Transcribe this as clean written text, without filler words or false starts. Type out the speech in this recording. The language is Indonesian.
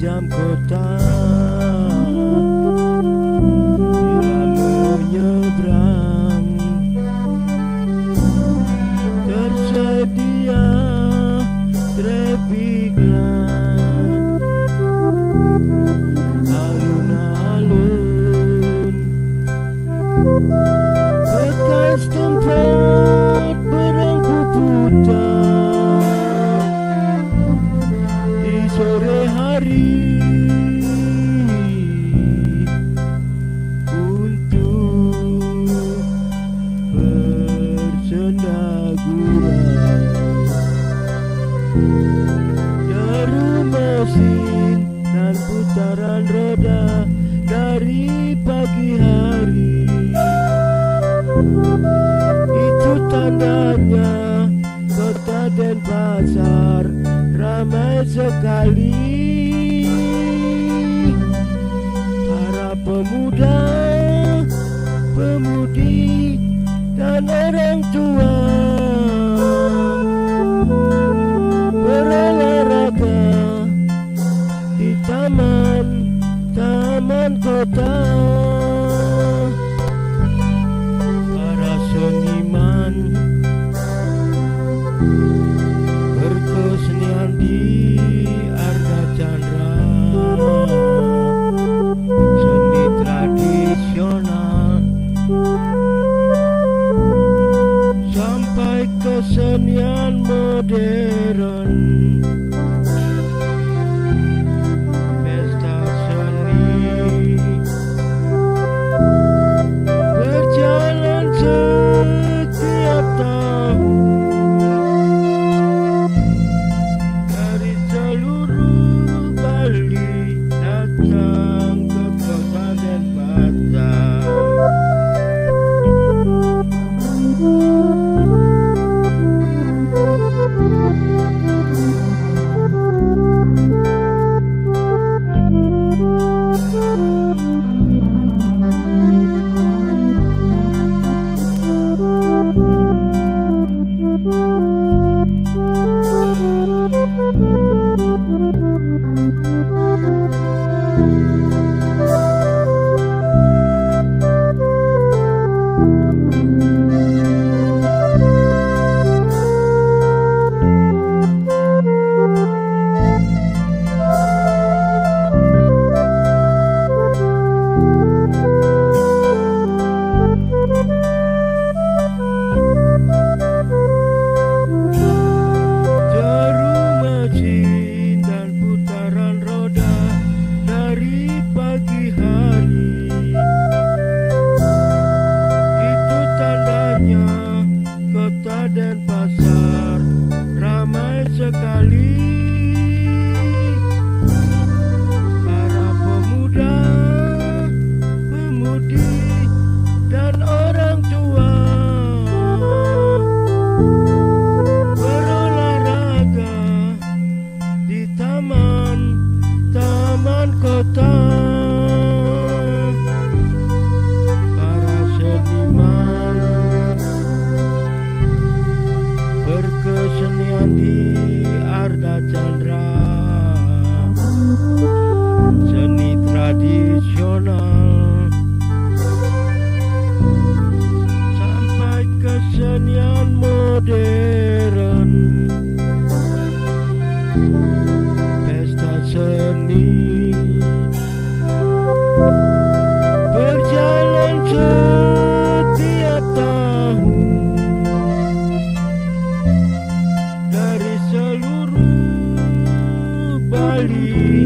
jam kota bila menyeberang, tersedia trafficlah alun-alun, bekas tempat berangku putar di sore hari untuk bersenda gurau. Deru mesin dan putaran roda dari pagi hari, itu tandanya kota Denpasar ramai sekali. Para pemuda, pemudi, dan orang tua berolahraga di taman kota. Para seniman berkesenian di Arga Chandra, seni tradisional sampai kesenian modern. Pesta seni berjalan setiap tahun dari seluruh Bali datang ke kota Denpasar. Kota Denpasar ramai sekali. Para pemuda, pemudi, dan orang tua berolahraga di taman kota. Para seniman berkesenian di Arga Chandra, seni tradisional sampai kesenian modern. Pesta seni berjalan setiap tahun dari seluruh Bali